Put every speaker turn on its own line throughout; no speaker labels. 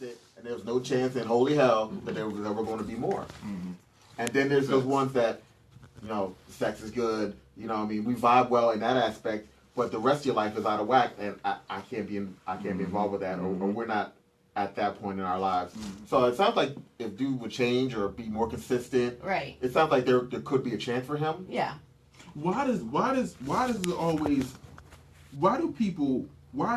it, and there was no chance in holy hell that there was ever going to be more. And then there's those ones that, sex is good. We vibe well in that aspect, but the rest of your life is out of whack, and I can't be involved with that, or we're not at that point in our lives. So it sounds like if dude would change or be more consistent,
right?
It sounds like there could be a chance for him.
Yeah.
Why are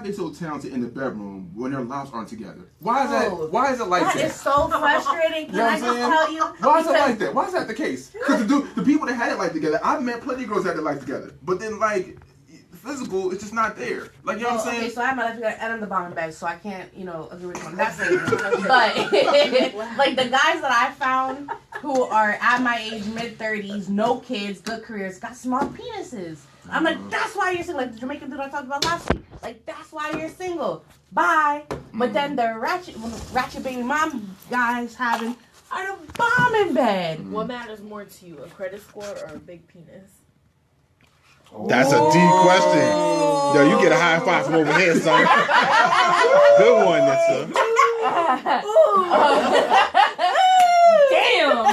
they so talented in the bedroom when their lives aren't together? Why is that? Why is it like that?
That is so frustrating. Can I just tell you?
Why is it like that? Why is that the case? Because the people that had it like together, I've met plenty of girls that had it like together, but then like physical, it's just not there. Like you know what I'm saying?
Okay, so I have my life together and I'm the bomb bag, so I can't agree with you. That's it. But like the guys that I found who are at my age, mid-30s, no kids, good careers, got small penises. I'm like, that's why you're single. Like the Jamaican dude I talked about last week. Like, that's why you're single. Bye. But then the ratchet baby mom guys having are the bombing bed.
What matters more to you, a credit score or a big penis?
That's a deep question. Yo, you get a high five from over here, son. Good one, Nessa.
Damn.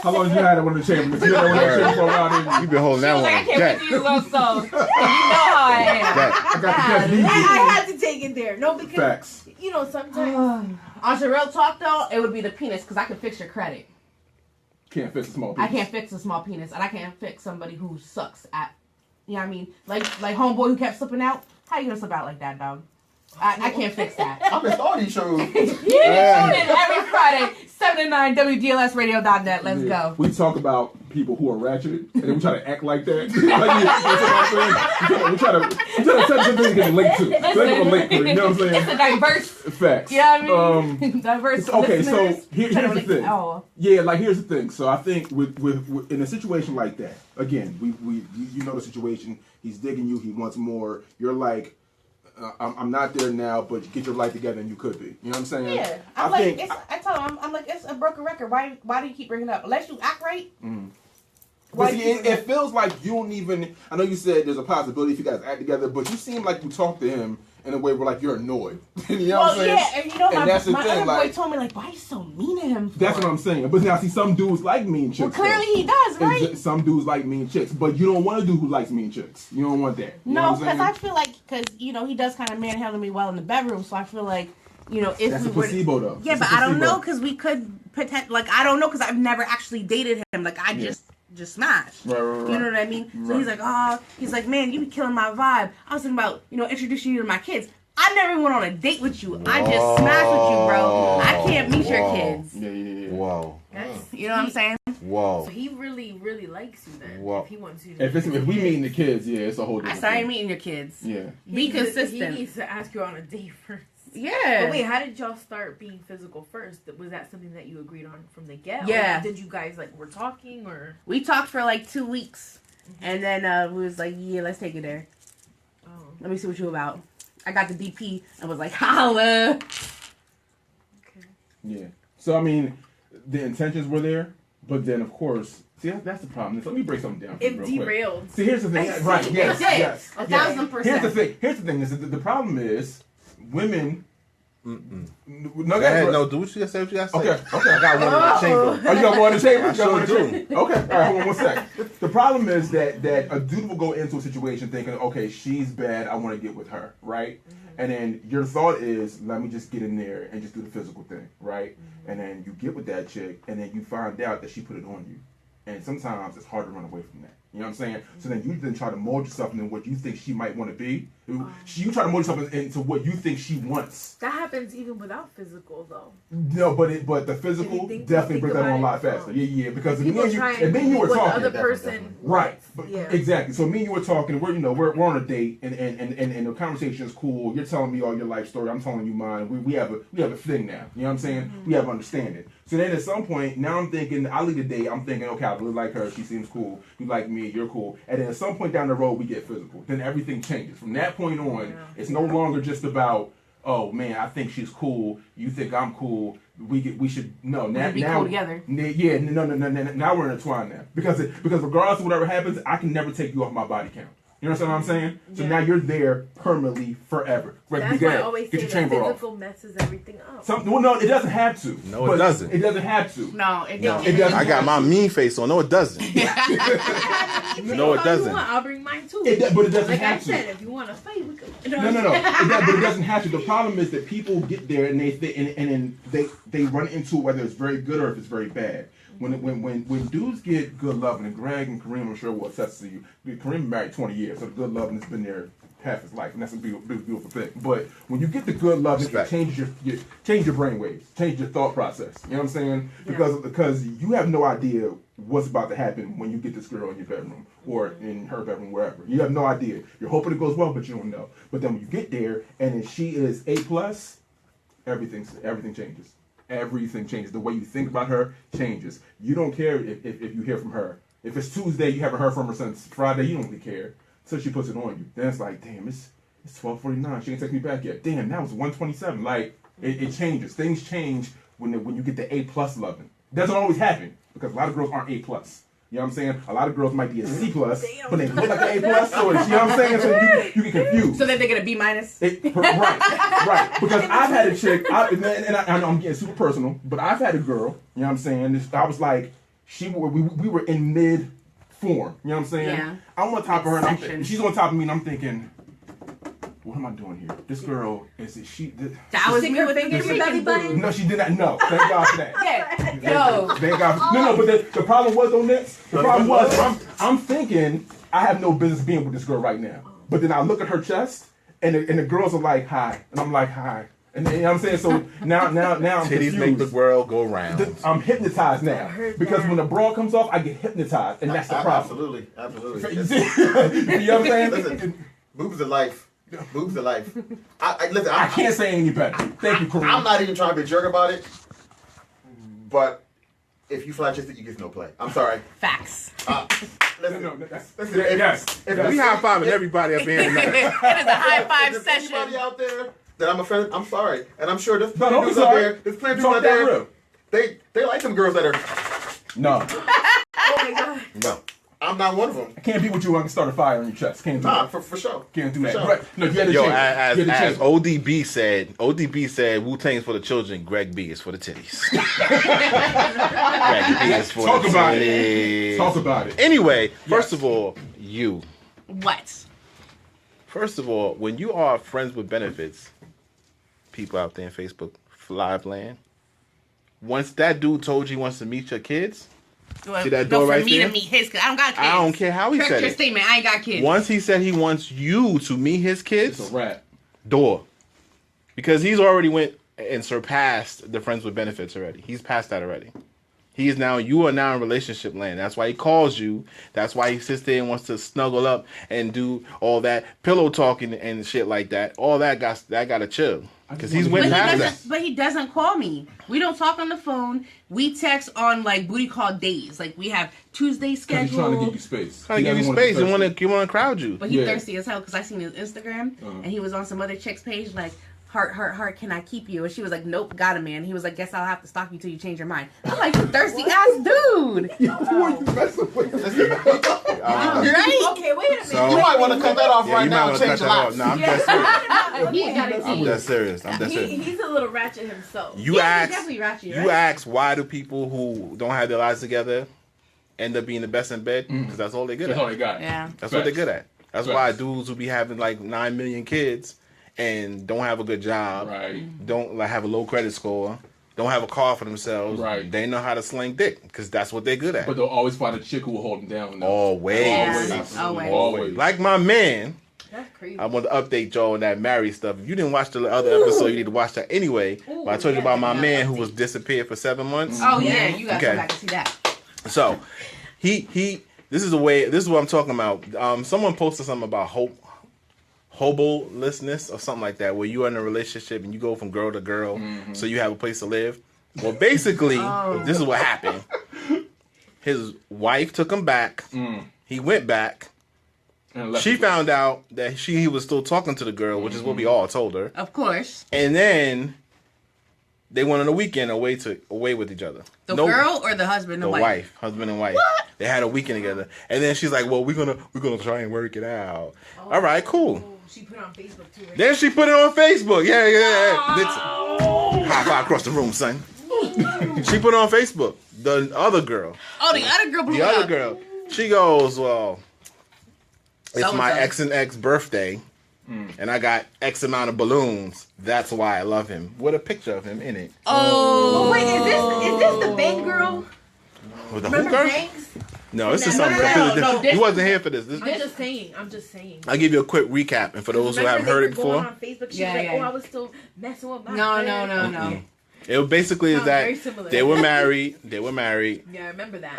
How long you had it in the chamber? You had it in the chamber for a while,
You've been holding that one.
I can't with you, so you know how I am.
I got the
I had to take it there. No, because
facts.
Sometimes.
On the real talk though, it would be the penis because I can fix your credit.
Can't fix a small penis.
I can't fix a small penis, and I can't fix somebody who sucks at. You know what I mean? Like homeboy who kept slipping out. How you gonna slip out like that, dog? I can't fix that.
I missed all these shows.
Tune in every Friday, 7 to 9, WGLSradio.net. Let's go.
We talk about people who are ratchet, and then we try to act like that. We try to set something they can relate to. So they can relate to it, you know what I'm saying?
It's a diverse.
Facts.
You know what I mean? Diverse.
Okay, so here's the
relate
thing.
Oh.
Yeah, like here's the thing. So I think with in a situation like that, again, you know the situation. He's digging you. He wants more. You're like, I'm not there now, but get your life together and you could be. You know what I'm saying?
Yeah. I tell him, I'm like, it's a broken record. Why do you keep bringing it up? Unless you act right.
But see, it feels like you don't even. I know you said there's a possibility if you guys act together, but you seem like you talk to him in a way where like you're annoyed. You know what I'm saying?
Yeah, and you know my other
like,
boy told me like, why are you so mean to him?
That's what I'm saying. But now see, some dudes like mean chicks.
Well, clearly he does, right?
Some dudes like mean chicks, but you don't want a dude who likes mean chicks. You don't want that. You
no, because I feel like he does kind of manhandle me well in the bedroom, so I feel like if
that's
we
a placebo though.
Yeah, but I don't know because we could pretend like I don't know because I've never actually dated him. Like I just smashed.
Right.
You know what I mean? So he's like, man, you be killing my vibe. I was thinking about introducing you to my kids. I never even went on a date with you. I just smashed with you, bro. I can't meet your kids.
Yeah.
Whoa.
You know what I'm saying?
Whoa.
So he really, really likes you then.
Whoa.
If he wants you to
If we meeting the kids, yeah, it's a whole different
I started
thing.
meeting your kids.
Yeah.
Be consistent.
He needs to ask you on a date first.
Yeah.
But wait, how did y'all start being physical first? Was that something that you agreed on from the get?
Yeah.
Or did you guys were talking or?
We talked for like 2 weeks, and then we was like, yeah, let's take it there.
Oh.
Let me see what you about. I got the DP and was like, holla.
Okay.
Yeah. So I mean, the intentions were there, but then of course, see that's the problem. Let me break something down.
It derailed.
See, here's the thing. Right? Yes. Yes.
1,000%.
Here's the thing. Here's the thing. Is the problem is women.
No, go ahead. No, do what you gotta say.
Okay.
I got one in the chamber.
Oh, you got one in the chamber?
I sure do.
Okay. All right. Hold on 1 second. The problem is that a dude will go into a situation thinking, okay, she's bad. I want to get with her, right? And then your thought is, let me just get in there and just do the physical thing, right? And then you get with that chick, and then you find out that she put it on you. And sometimes it's hard to run away from that. You know what I'm saying? So then you then try to mold yourself into what you think she might want to be. You try to mold yourself into what you think she wants.
That happens even without physical, though.
No, but the physical definitely brings that on a lot faster. Yeah, because me and you were talking.
The other person,
right? Exactly. So me and you were talking. We're on a date, and the conversation is cool. You're telling me all your life story. I'm telling you mine. We have a thing now. You know what I'm saying? We have understanding. So then at some point, now I'm thinking, I leave the date. I'm thinking, okay, I really like her. She seems cool. You like me. You're cool. And then at some point down the road, we get physical. Then everything changes. From that point on, it's no longer just about, oh man, I think she's cool. You think I'm cool. We should no now
be cool together.
Yeah, no. Now we're intertwined now because regardless of whatever happens, I can never take you off my body count. You understand what I'm saying? So now you're there permanently forever.
That's why I always
get
say
your
that
chamber off.
physical messes everything up.
Well, no, it doesn't have to.
No, it doesn't.
It doesn't have to.
No, it
No,
don't.
it doesn't.
I got my mean face on. No, it doesn't. No, it doesn't.
I'll bring mine too.
But it doesn't
like
have
I
to.
said, if you want to fight, we can.
No. But it doesn't have to. The problem is that people get there and they run into whether it's very good or if it's very bad. When dudes get good loving, and Greg and Kareem, I'm sure will attest to you. Kareem been married 20 years, so the good loving has been there half his life, and that's a beautiful thing. But when you get the good loving, it changes your brain waves, changes your thought process. You know what I'm saying? Because you have no idea what's about to happen when you get this girl in your bedroom or in her bedroom, wherever. You have no idea. You're hoping it goes well, but you don't know. But then when you get there and if she is A+, everything changes. Everything changes. The way you think about her changes. You don't care if you hear from her. If it's Tuesday, you haven't heard from her since Friday, you don't really care. Until she puts it on you. Then it's like, damn, it's 12:49. She ain't text me back yet. Damn, that was 1:27. Like, it changes. Things change when you get the A+ loving. It doesn't always happen because a lot of girls aren't A+. You know what I'm saying? A lot of girls might be a C+, but they look like an A+, so you know what I'm saying? So you get confused.
So then they get a B-.
Right. Because I've had a chick, and I'm getting super personal, but I've had a girl, you know what I'm saying? I was like, we were in mid form, you know what I'm saying?
Yeah.
I'm on top of her, and she's on top of me, and I'm thinking, what am I doing here? This girl,
that was me with the belly button?
No, she did not. No, thank God for that.
Yeah. No.
Thank God. No, but the problem was on this. The problem was I'm thinking I have no business being with this girl right now. But then I look at her chest, and the girls are like, hi. And I'm like, hi. And you know what I'm saying? So now I'm
Titties
confused.
make the world go round.
I'm hypnotized now. Because when the bra comes off, I get hypnotized. And that's the problem.
Absolutely.
You know what I'm saying?
Listen, boobs are life. Boobs are life. Listen,
I can't say any better. Thank you, Kareem.
I'm not even trying to be a jerk about it, but if you fly chested, you get no play. I'm sorry.
Facts.
We high-fiving everybody up here tonight.
It is a high-five
If
session.
anybody out there that I'm offended, I'm sorry. And I'm sure there's
No,
plenty
don't
of
be
dudes out
sorry.
there. There's plenty of
Talk
dudes out
that
there.
real.
They like them girls that are.
No.
Oh my god.
No. I'm not one of them.
I can't be with you when I can start a fire on your chest. Can't do
Nah,
that.
for sure.
Can't do that.
sure.
Right. No, you had to
Yo,
change. You had to
as
change.
ODB said, Wu-Tang's for the children, Greg B is for the titties. Greg B is for
Talk
the
about
titties.
it. Talk about it.
Anyway, first of all,
What?
First of all, when you are friends with benefits, people out there in Facebook live land, once that dude told you he wants to meet your kids, see that door right
for me
there?
to meet his kids. I don't got kids.
I don't care how he
Correct
said
your
it.
statement. I ain't got kids.
Once he said he wants you to meet his kids,
It's a wrap.
door. Because he's already went and surpassed the friends with benefits already. He's past that already. You are now in relationship land. That's why he calls you. That's why he sits there and wants to snuggle up and do all that pillow talking and shit like that. All that got to chill. Because he's went past that.
But he doesn't call me. We don't talk on the phone. We text on like booty call days. Like we have Tuesday scheduled.
He's trying to give you space.
Trying to give you space. He want to crowd you.
But he
Yeah.
thirsty as hell because I seen his Instagram and he was on some other chick's page like, heart, can I keep you? And she was like, nope, got him, man. He was like, guess I'll have to stalk you till you change your mind. I'm like, you thirsty ass dude.
Who are you messing with?
Right?
Okay, wait a minute.
So-
You might want to cut that off right
you might
now
wanna
and change
cut
your
that
life.
off. No, I'm dead serious.
He ain't got it
I'm dead serious.
He's a little ratchet himself.
You
He's
ask,
definitely ratchet,
you
right?
ask, why do people who don't have their lives together end up being the best in bed? Because that's all they're good
That's all
at.
they got.
Yeah.
That's what they're good at. That's why
Facts.
dudes who be having like 9 million kids and don't have a good job,
Right.
don't like have a low credit score, don't have a car for themselves.
Right.
They know how to sling dick because that's what they're good at.
But they'll always find a chick who will hold them down. though.
Always.
Yeah, always.
Always. Like my man.
That's crazy.
I want to update y'all on that married stuff. If you didn't watch the other episode, you need to watch that anyway. But I told you about my man who was disappeared for 7 months.
Oh yeah, you gotta
Okay.
come back and see that.
So, he. This is what I'm talking about. Someone posted something about hobolessness or something like that, where you are in a relationship and you go from girl to girl, so you have a place to live. Well, basically, this is what happened. His wife took him back. He went back.
And left
She
it.
found out that he was still talking to the girl, which is what we all told her.
Of course.
And then They went on a weekend away with each other.
The girl or the husband and wife?
Husband and wife. What? They had a weekend together, and then she's like, "Well, we're gonna try and work it out." All right, cool.
She put it on Facebook too. Right?
Then she put it on Facebook. Yeah. High five across the room, son. She put it on Facebook. The other girl.
Oh, the other girl blew
The
up.
other girl. She goes, well, it's
So-and-so.
my ex and ex birthday, and I got X amount of balloons. That's why I love him. With a picture of him in it.
Oh,
Wait, is this the bank girl?
With the
Remember
hooker?
Banks?
No, this is
No,
something
no,
completely
no,
different.
this-
You wasn't here for this.
I'm just saying.
I'll give you a quick recap, and for those who haven't heard it
Going
before,
on Facebook, she
Yeah,
was like,
yeah.
"Oh, I was still messing with my
No.
it basically is
Sounds very
that
similar.
they were married. They were married.
Yeah, I remember that.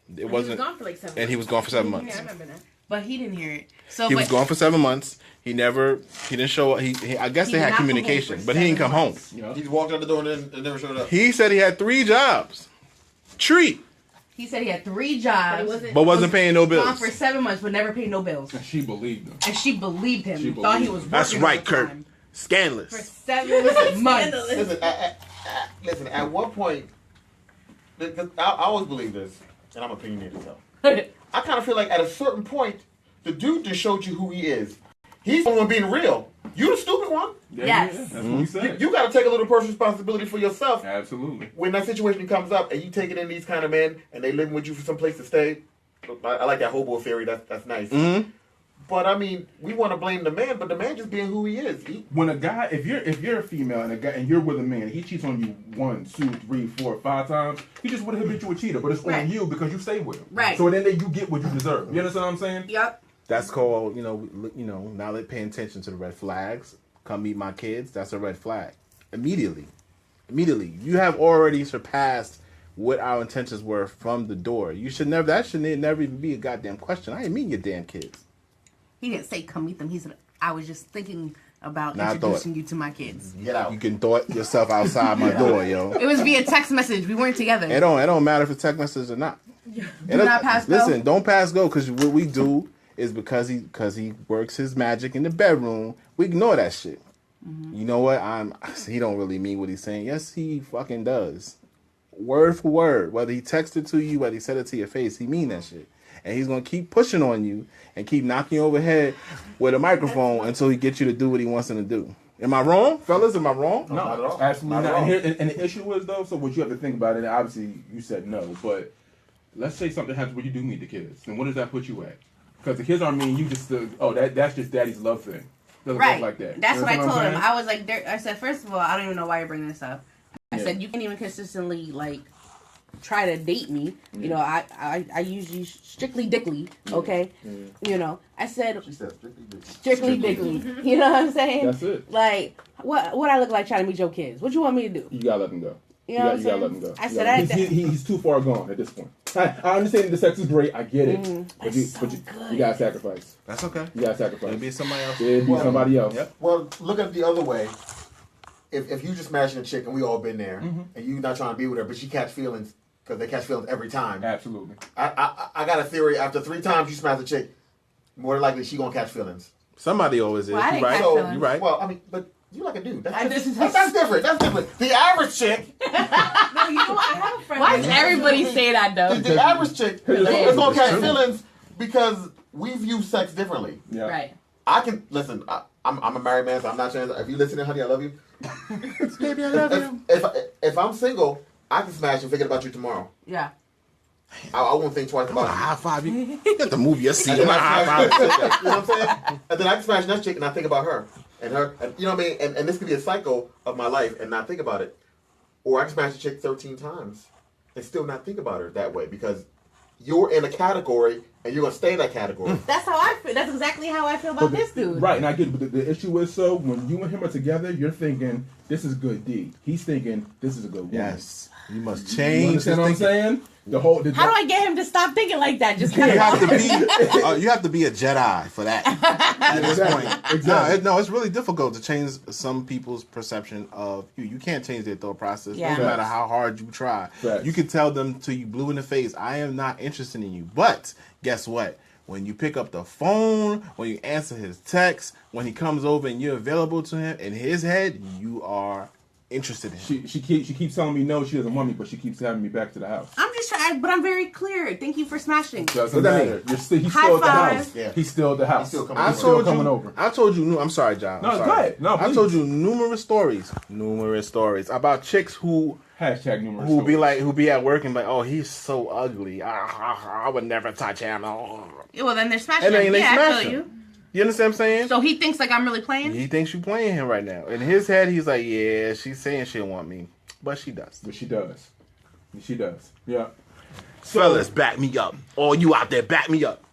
It
he was
wasn't,
gone for like 7 months.
and he was gone for 7 months.
Yeah, I remember that.
But he didn't hear it. So
He was gone for 7 months. He didn't show up. I guess
He
they
did
had
not come home
communication,
for
but he didn't
7
come home.
months.
Yeah.
He walked out the door and never showed up.
He said he had 3 jobs. Treat.
He said he had 3
But
jobs.
it wasn't.
But wasn't paying no
Gone
bills.
for 7 months, but never paid no bills.
And she believed him.
And she believed him.
She
Thought he
believed
was
him.
working
That's
all
right,
the
Kurt.
time. For
Scandalous.
7 months.
Listen, at what point, because I always believe this, and I'm opinionated, so. I kind of feel like at a certain point, the dude just showed you who he is. He's the one being real. You the stupid one.
Yes.
That's what we said.
You got to take a little personal responsibility for yourself.
Absolutely.
When that situation comes up and you taking in these kind of men and they living with you for some place to stay, I like that hobo theory. That's nice.
Mm-hmm.
But I mean, we want to blame the man, but the man just being who he is.
When a guy, if you're a female and a guy and you're with a man, he cheats on you 1, 2, 3, 4, 5 times. He just would have been you a cheater, but it's
Right.
on you because you stay with him.
Right.
So then you get what you deserve. You understand what I'm saying?
Yep.
That's called, now they're paying attention to the red flags. Come meet my kids. That's a red flag. Immediately. You have already surpassed what our intentions were from the door. That should never even be a goddamn question. I ain't meeting your damn kids.
He didn't say come meet them. He said, I was just thinking about
Nah, I
introducing you to my kids.
Get out.
You can throw it yourself outside my door, yo.
It was via text message. We weren't together.
It don't matter if it's text message or not.
Do not pass go.
Listen, don't pass go, because what we do is because he works his magic in the bedroom. We ignore that shit.
Mm-hmm.
You know what? He don't really mean what he's saying. Yes, he fucking does. Word for word. Whether he texted to you, whether he said it to your face, he mean that shit. And he's gonna keep pushing on you and keep knocking you over the head with a microphone until he gets you to do what he wants him to do. Am I wrong, fellas? Am I wrong?
No,
not at all.
absolutely
Not
not.
at all.
And the issue is though. So what you have to think about it. Obviously, you said no, but let's say something happens where you do meet the kids. Then what does that put you at? Because the kids aren't mean you just. That's just daddy's love thing. Doesn't
Right.
work like that.
That's
You
what I
understand
told him.
saying?
I was like, I said, first of all, I don't even know why you're bringing this up. I
Yeah.
said, you can't even consistently, like, try to date me. You know, I use you strictly dickly, okay? You know, I said,
She said
strictly dickly. You know what I'm saying?
That's it.
Like, what I look like trying to meet your kids? What you want me to do?
You gotta let him go.
You know what I'm
You gotta
saying?
let him go.
I
You
said,
gotta- he's too far gone at this point. I understand the sex is great. I get it. But you gotta sacrifice.
That's okay.
You gotta sacrifice.
It'll be somebody else.
It'll be somebody else.
Yep.
Well, look at it the other way. If you just smashing a chick and we all been there, and you not trying to be with her, but she catch feelings because they catch feelings every time.
Absolutely.
I got a theory. After 3 times you smash a chick, more than likely she gonna catch feelings.
Somebody always is.
Well, I
You
didn't
right.
catch
So
feelings.
You right.
Well, I mean, but you like a dude. That's
I
different.
just-
That's different. That's different. The average chick,
No, you know what? I have a friend.
Why does everybody say that, though?
the average chick
Yeah.
is gonna catch
True.
feelings because we view sex differently.
Yeah.
Right.
I can listen. I'm a married man, so I'm not trying. If you listening, honey, I love you.
Baby, I love you.
If I'm single, I can smash and forget about you tomorrow.
Yeah.
I won't think twice
I'm gonna
about it.
high five you. You got to move your seat.
And then
I'm gonna
I
high
smash
five.
that chick, you know what I'm saying? And then I can smash that chick and I think about her. And you know what I mean? And this could be a cycle of my life and not think about it. Or I can smash a chick 13 times and still not think about her that way because you're in a category and you're going to stay in that category.
That's how I feel. That's exactly how I feel about this dude.
Right, and I get it, but the issue is so when you and him are together, you're thinking this is good D. He's thinking this is a good woman.
Yes. You must
You
change.
understand what I'm saying? The whole.
How do I get him to stop thinking like that? Just
You
kind
have to
of.
be. You have to be a Jedi for that. At this
Exactly.
point,
Exactly.
no, it's really difficult to change some people's perception of you. You can't change their thought process,
Yeah.
no matter how hard you try.
Facts.
You can tell them till you blue in the face, "I am not interested in you." But guess what? When you pick up the phone, when you answer his text, when he comes over and you're available to him, in his head, you are interested in.
She keeps telling me no, she doesn't want me, but she keeps having me back to the house.
I'm just trying, but I'm very clear. Thank you for smashing.
Doesn't matter. He's still
High
at the
five.
house.
Yeah.
He's still at the house.
He's still coming
I
over.
told
coming
you.
over.
I told you. I'm sorry, John.
No,
I'm
go
sorry.
ahead. No,
I
please.
told you numerous stories about chicks who
Hashtag numerous.
who be at work and be like, oh, he's so ugly. I would never touch him. Oh.
Yeah, well, then they're smashing.
And then they
Yeah, I
smash
feel
him.
you.
You understand what I'm saying?
So he thinks like I'm really playing.
He thinks you playing him right now. In his head, he's like, yeah, she's saying she don't want me, but she does.
But she does. She does. Yeah. So,
Fellas, back me up. All you out there, back me up.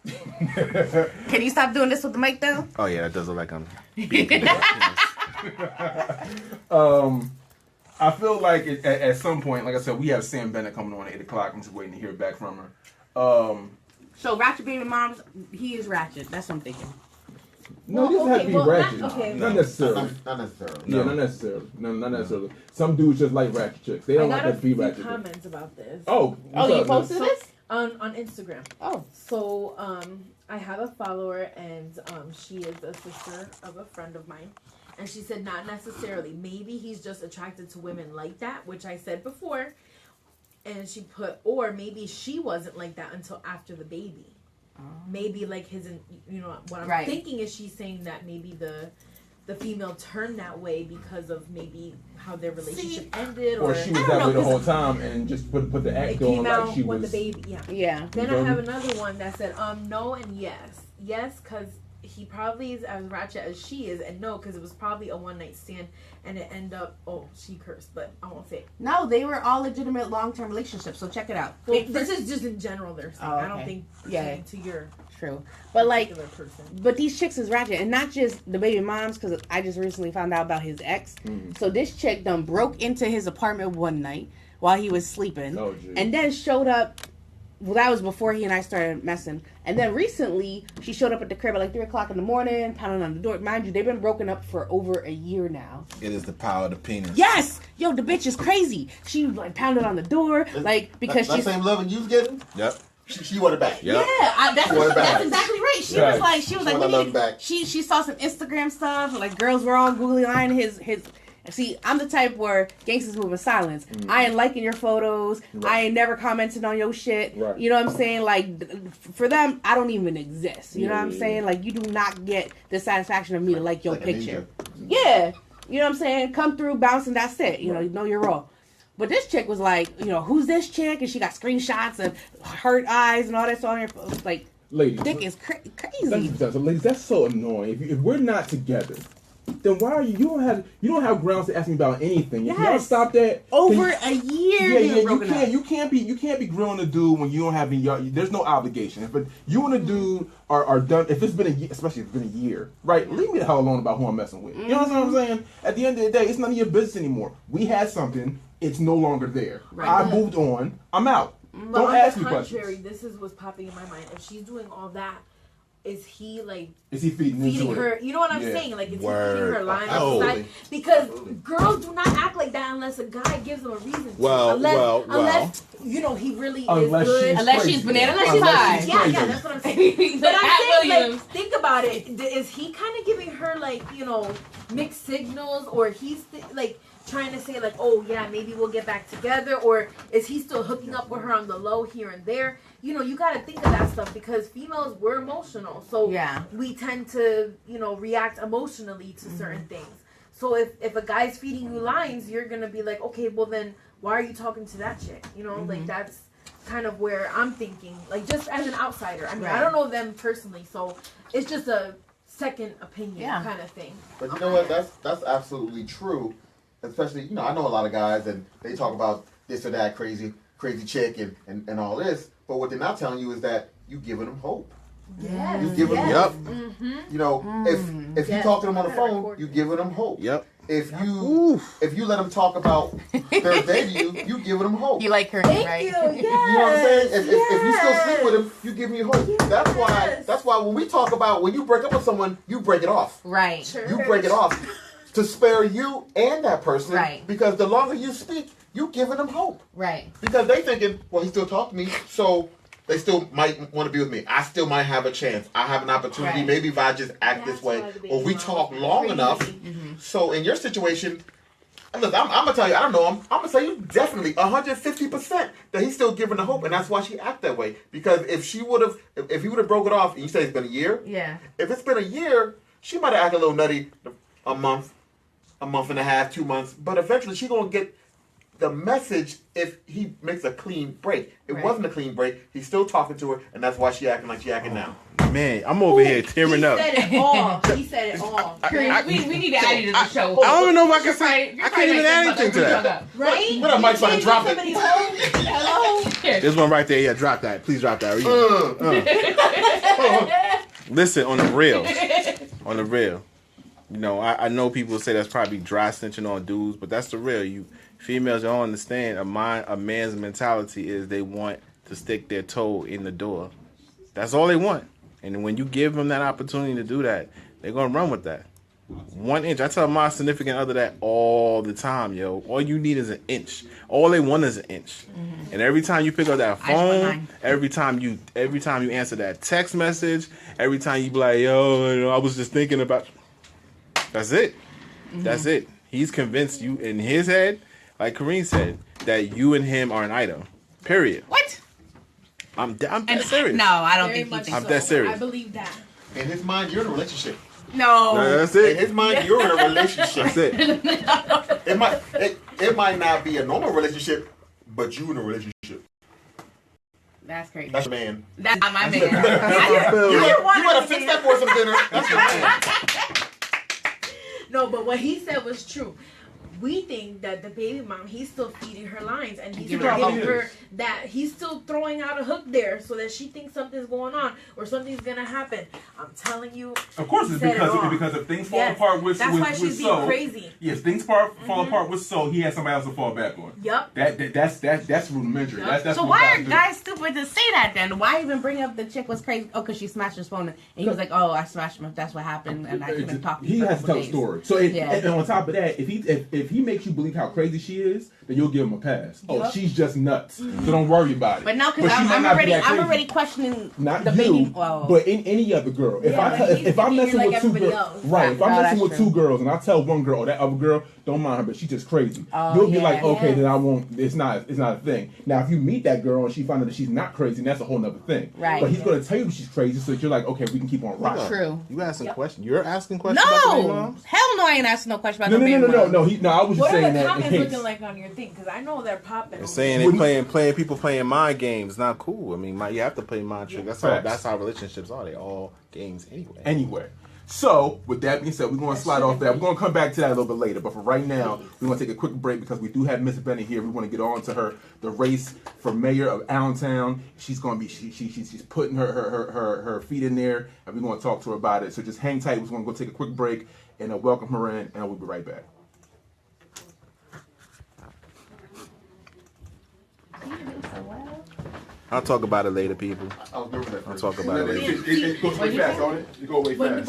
Can you stop doing this with the mic though?
Oh yeah, that does look like I'm.
I feel like at some point, like I said, we have Sam Bennett coming on at 8 o'clock. I'm just waiting to hear back from her.
So Ratchet Baby Moms, he is ratchet. That's what I'm thinking.
No, he doesn't have to be ratchet. Not necessarily.
Not necessarily.
Yeah, not necessarily. No, not necessarily. Some dudes just like ratchet chicks. They
I
don't like
got a
to be
few
ratchet.
comments about this.
Oh,
You posted this?
On Instagram.
Oh.
So I have a follower, and she is a sister of a friend of mine, and she said not necessarily. Maybe he's just attracted to women like that, which I said before. And she put, or maybe she wasn't like that until after the baby. Maybe like his, you know, what I'm thinking is she's saying that maybe the female turned that way because of maybe how their relationship ended,
or she was that way the whole time and just put the act on like she was.
The baby,
Yeah.
Then I have another one that said no and yes, because he probably is as ratchet as she is, and no, because it was probably a one night stand, and it ended up. Oh, she cursed, but I won't say it.
No, they were all legitimate long-term relationships. So check it out.
Well, this is just in general. They're saying.
Oh, okay.
I don't think to your
true, but like,
person.
But these chicks is ratchet, and not just the baby moms. Because I just recently found out about his ex. So this chick done broke into his apartment one night while he was sleeping, and then showed up. Well, that was before he and I started messing. And then recently, she showed up at the crib at like 3 o'clock in the morning, pounding on the door. Mind you, they've been broken up for over a year now.
It is the power of the penis.
Yes! Yo, the bitch is crazy. She like pounded on the door, like, because she's...
That same loving you was getting?
Yep.
She wanted back.
Yep.
Yeah, that's exactly right. She was like, she saw some Instagram stuff, like girls were all googly eyeing his. See, I'm the type where gangsters move in silence. I ain't liking your photos. I ain't never commented on your shit. You know what I'm saying? Like, for them, I don't even exist. You know what I'm saying? Like, you do not get the satisfaction of me to like your picture. Yeah. You know what I'm saying? Come through, bounce, and that's it. You know your role. But this chick was like, you know, who's this chick? And she got screenshots of hurt eyes and all that stuff on her. Like,
ladies,
dick is crazy.
Ladies, that's so annoying. If we're not together, then why are you? You don't have grounds to ask me about anything.
Yes.
If y'all stop that
over a year.
You can't be grilling a dude when you don't have any. There's no obligation. But you and a dude are done. If it's been a year, especially if it's been a year, right? Leave me the hell alone about who I'm messing with. You know what I'm saying? At the end of the day, it's none of your business anymore. We had something. It's no longer there. I moved on. I'm out.
But
don't
on
ask
the
me
contrary,
questions.
this is what's popping in my mind. If she's doing all that, is he like?
Is he feeding
her? You know what I'm saying? Like, is he feeding her lines? Because girls do not act like that unless a guy gives them a reason to. Unless you know he really is good.
Unless she's banana
pie. Yeah, that's what I'm saying. But I'm saying, like, think about it. Is he kind of giving her like, you know, mixed signals, or he's like trying to say like, oh yeah, maybe we'll get back together, or is he still hooking up with her on the low here and there? You know, you got to think of that stuff, because females, we're emotional, so we tend to, you know, react emotionally to certain things. So if a guy's feeding you lines, you're gonna be like, okay, well then why are you talking to that chick? You know, like that's kind of where I'm thinking, like, just as an outsider. I mean, I don't know them personally, so it's just a second opinion kind of thing.
But you know what? That's absolutely true. Especially, you know, I know a lot of guys and they talk about this or that crazy chick and all this. But what they're not telling you is that you giving them hope.
Yes.
You giving them, you know, if you talk to them on the phone, you giving them hope.
Yep.
If you let them talk about their baby, you giving them hope.
You like her, right?
You, yes.
You know what I'm saying? If you still sleep with them, you give me hope.
Yes.
That's why when we talk about when you break up with someone, you break it off.
Right.
Sure.
You break it off to spare you and that person.
Right.
Because the longer you speak, you giving them hope.
Right.
Because they thinking, well, he still talked to me, so they still might want to be with me. I still might have a chance. I have an opportunity.
Right.
Maybe if I just act this way, or we talk long enough. So in your situation, Look, I'm gonna tell you, I don't know him. I'm gonna tell you definitely 150% that he's still giving her hope, and that's why she act that way. Because if he would have broke it off, and you say it's been a year.
Yeah.
If it's been a year, she might have acted a little nutty a month and a half, 2 months, but eventually she gonna get the message if he makes a clean break. It wasn't a clean break. He's still talking to her, and that's why she acting like she acting now.
Man, I'm over here tearing up.
He said it all. He said it all.
We need to add you to the show.
I don't even know if I can say. I can't even add anything to that.
Right?
What up, Mike's about to drop it?
Hello?
This one right there. Yeah, drop that. Please drop that. Listen, on the real. You know, I know people say that's probably dry snitching on dudes, but that's the real. You females don't understand. A man's mentality is they want to stick their toe in the door. That's all they want. And when you give them that opportunity to do that, they're gonna run with that. 1 inch. I tell my significant other that all the time, yo. All you need is an inch. All they want is an inch. Mm-hmm. And every time you pick up that phone, every time you answer that text message, every time you be like, yo, I was just thinking about. That's it. Mm-hmm. That's it. He's convinced you in his head, like Kareem said, that you and him are an item. Period.
What?
I'm dead serious.
No, I don't think he thinks
I'm
so.
dead serious.
I believe that.
In his mind, you're in a relationship.
No.
That's it.
In his mind, you're in a relationship.
That's it.
It might not be a normal relationship, but you in a relationship.
That's crazy.
That's your man.
That's not my man.
You better fix that boy some dinner. That's your man.
No, but what he said was true. We think that the baby mom, he's still feeding her lines, and he's still giving her that. He's still throwing out a hook there so that she thinks something's going on or something's gonna happen. I'm telling you.
Of course, it's because if things fall apart with
that's why she's being crazy.
Yes, things fall apart with Soul. He has somebody else to fall back on.
Yep.
That's rudimentary.
Yep.
That's
so why are guys stupid to say that then? Why even bring up the chick was crazy? Oh, because she smashed his phone, and he was like, "Oh, I smashed him. That's what happened, and I couldn't talk to you."
He has to tell a story. So and on top of that, if he makes you believe how crazy she is, then you'll give him a pass. Yep. Oh, she's just nuts. So don't worry about it.
But no, because I'm already questioning
not
the
you,
baby. Well,
but in any other girl. If I'm messing with two girls, right? If I'm messing with two girls, and I tell one girl, or that other girl, don't mind her, but she's just crazy. You'll be like, okay, then I won't. It's not a thing. Now, if you meet that girl and she finds out that she's not crazy, that's a whole nother thing.
Right.
But he's going to tell you she's crazy, so you're like, okay, we can keep on rocking.
True.
You asking questions? You're asking questions about the baby moms?
Hell no, I ain't asking no question about the baby moms.
No. I was just saying that.
What are the comments looking like on your thing? Because I know they're popping.
They're saying they people playing mind games. Not cool. I mean, you have to play mind tricks. That's how relationships are. They all games anyway.
So, with that being said, we're going to slide off that. We're going to come back to that a little bit later. But for right now, we're going to take a quick break because we do have Miss Bennett here. We want to get on to the race for mayor of Allentown. She's going to be, she's putting her feet in there, and we're going to talk to her about it. So just hang tight. We're going to go take a quick break and welcome her in, and we'll be right back.
I'll talk about it later, people. I'll talk about it later.
It goes way fast, don't it? It goes way fast.